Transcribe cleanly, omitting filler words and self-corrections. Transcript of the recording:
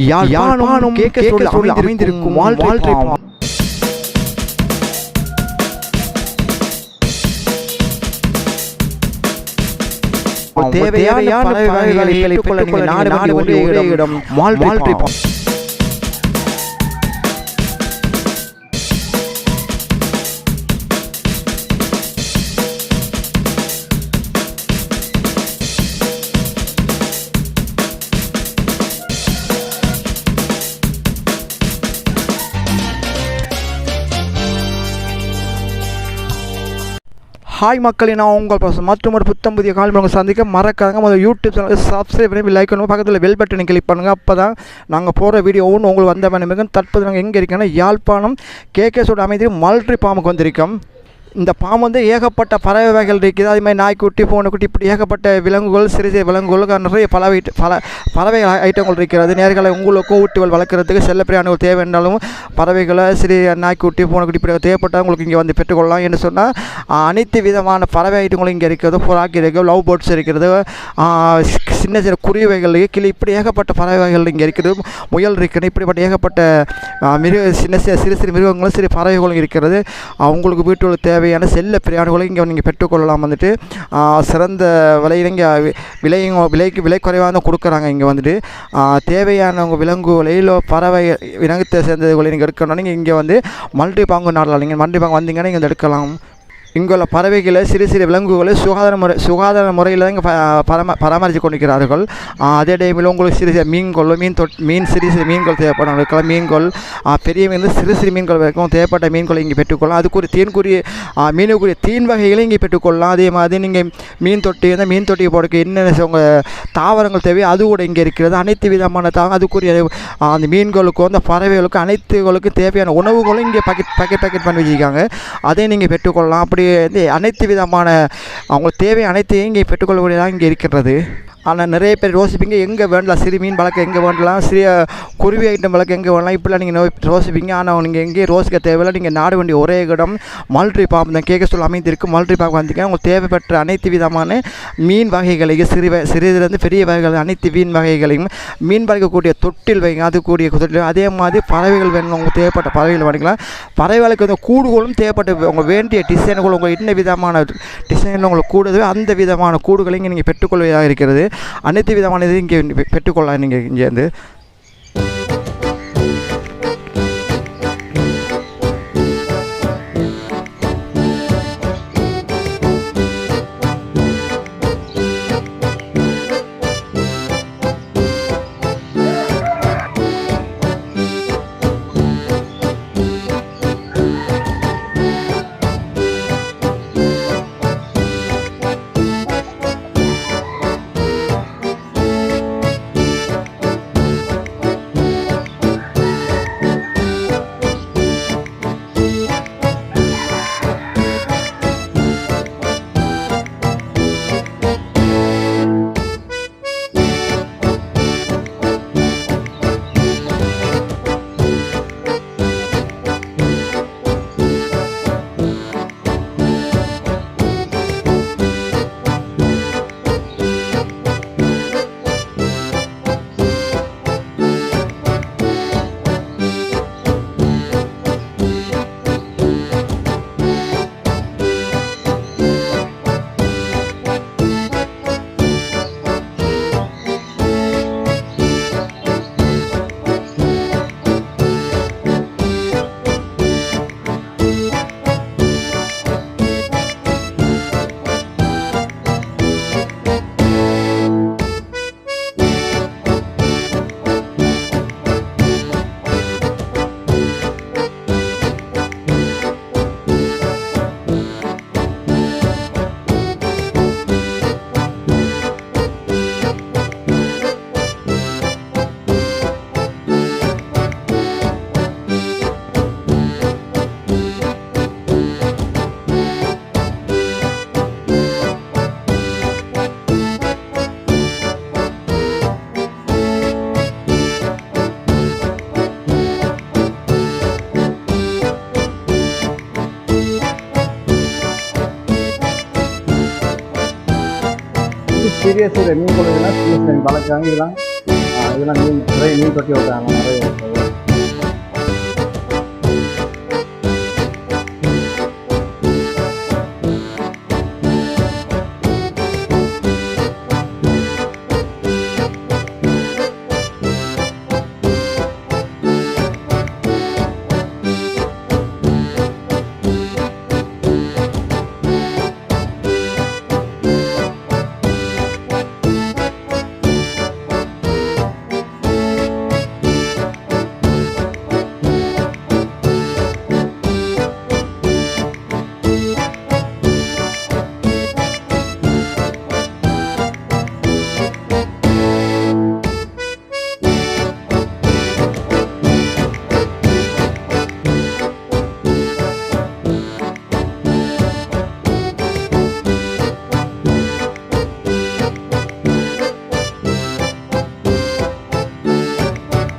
யாழ்ப்பாணம் கேகேஎஸோடு அமைந்திருக்கும் வால்ட்ரி ஃபார்ம் தேவையான பறவைகளை பெற்றுக்கொள்ள நாடு ஒரே இடம் வால்ட்ரி ஃபார்ம். ஹாய் மக்களே, நான் உங்கள் பசங்க மற்றும் ஒரு புத்தம் புதிய கால் உங்கள் சந்திக்க மறக்காங்க. முதல் யூடியூப் சேனல் சப்ஸ்கிரைப் பண்ணி லைக் பண்ணுவோம், பக்கத்தில் பெல் பட்டனை கிளிக் பண்ணுங்கள். அப்போ தான் நாங்கள் போகிற வீடியோ ஒன்று உங்களுக்கு வந்த பண்ணுங்க. தற்போது நாங்கள் எங்கே இருக்கோன்னா யாழ்ப்பாணம் கேகேஎஸோடு அமைதி வால்ட்ரி ஃபார்முக்கு வந்திருக்கோம். இந்த பாம்பு வந்து ஏகப்பட்ட பறவை வகைகள் இருக்குது. அதே மாதிரி நாய்க்குட்டி, பூனைக்குட்டி, இப்படி ஏகப்பட்ட விலங்குகள், சிறு சிறு விலங்குகள், நிறைய பறவை ஐட்டங்கள் இருக்கிறது. நேர்களை உங்களுக்கும் ஊட்டிகள் வளர்க்குறதுக்கு செல்ல பிரியாணிகள் தேவை என்றாலும் பறவைகளை சிறு நாய்க்குட்டி, பூனைக்குட்டி இப்படி தேவைப்பட்டால் உங்களுக்கு இங்கே வந்து பெற்றுக்கொள்ளலாம். என்று சொன்னால் அனைத்து விதமான பறவை ஐட்டங்களும் இங்கே இருக்கிறது. புறாக்கி இருக்குது, லவ் பேர்ட்ஸ் இருக்கிறது, சின்ன சின்ன குருவிகள், கிளி, இப்படி ஏகப்பட்ட பறவை வகைகள் இங்கே இருக்கிறது. முயல் இருக்கிறது, இப்படிப்பட்ட ஏகப்பட்ட சிறு சிறு மிருகங்களும் சிறு பறவைகளும் இருக்கிறது. அவங்களுக்கு வீட்டுக்கு தேவையான செல்ல பிரியாணிகளை இங்கே நீங்கள் பெற்றுக்கொள்ளலாம். வந்துட்டு சிறந்த விலையில் இங்கே விலை குறைவாக கொடுக்குறாங்க. இங்கே வந்துட்டு தேவையானவங்க விலங்குகளை இல்லை பறவை இனத்தை சேர்ந்ததுகளை நீங்கள் எடுக்கணும். நீங்கள் இங்கே வந்து மல்டி பாங்கு நாடலாம். நீங்கள் மல்டி பாங்கு வந்தீங்கன்னா இங்கே எடுக்கலாம். இங்குள்ள பறவைகளை சிறு சிறு விலங்குகளை சுகாதார முறையில் தான் இங்கே பராமரித்து கொண்டிருக்கிறார்கள். அதே டைமில் உங்களுக்கு சிறு சிறு மீன்கள், சிறு சிறு மீன்கள் தேவைப்படும் இருக்கலாம். மீன்கள் பெரிய மீன், சிறு சிறு மீன்கள் வரைக்கும் தேவைப்பட்ட மீன்களை இங்கே பெற்றுக்கொள்ளலாம். அதுக்குரிய மீனுக்குரிய தீன் வகைகளை இங்கே பெற்றுக்கொள்ளலாம். அதே மாதிரி நீங்கள் மீன் தொட்டியை போடுக்க என்னென்ன உங்கள் தாவரங்கள் தேவை அது கூட இங்கே இருக்கிறது. அனைத்து விதமான அதுக்குரிய அந்த மீன்களுக்கும் அந்த பறவைகளுக்கும் அனைத்துகளுக்கும் தேவையான உணவுகளும் இங்கே பேக்கெட் பண்ணி வச்சுருக்காங்க. அதை நீங்கள் பெற்றுக்கொள்ளலாம். அப்படி அனைத்து விதமான அவங்களுக்கு தேவை அனைத்தையும் இங்கே பெற்றுக்கொள்ளக்கூடியதாக இங்கே இருக்கிறது. ஆனால் நிறைய பேர் யோசிப்பீங்க எங்கே வேண்டலாம், சிறு மீன் வளர்க்க எங்கே வேண்டலாம், சிறிய குருவி ஐட்டம் வளர்க்க எங்கே வேண்டலாம், இப்படிலாம் நீங்கள் யோசிப்பீங்க. ஆனால் நீங்கள் எங்கேயும் யோசிக்க தேவையில்லை. நீங்கள் நாடு வேண்டிய ஒரே இடம் வால்ட்ரி ஃபார்ம் தான். கேகேஎஸோடு அமைந்திருக்கும் வால்ட்ரி ஃபார்ம் வந்தீங்க. உங்களுக்கு தேவைப்பட்ட அனைத்து விதமான மீன் வகைகளையும் சிறிதிலிருந்து பெரிய வகைகள் அனைத்து மீன் வகைகளையும் மீன் வளர்க்கக்கூடிய தொட்டில் வைங்க, அதுக்கூடிய தொட்டில். அதே மாதிரி பறவைகள் வேணும், உங்களுக்கு தேவைப்பட்ட பறவைகள் வாங்கிக்கலாம். பறவைகளுக்கு வந்து கூடுகளும் தேவைப்பட்ட உங்கள் வேண்டிய டிசைன்கள், உங்கள் என்ன விதமான டிசைனில் உங்களுக்கு கூடுதோ அந்த விதமான கூடுகளை இங்கே நீங்கள் பெற்றுக்கொள்வதாக இருக்கிறது. அனைத்து விதமான இது இங்கே பெற்றுக்கொள்ளலாம். நீங்கள் இங்கேருந்து சீரியஸ் மீன் கொள்ளைகள்லாம் சின்ன வளர்க்குறாங்க. இதெல்லாம் அதெல்லாம் மீன் நிறைய மீன் தொட்டி விட்டாங்க நிறைய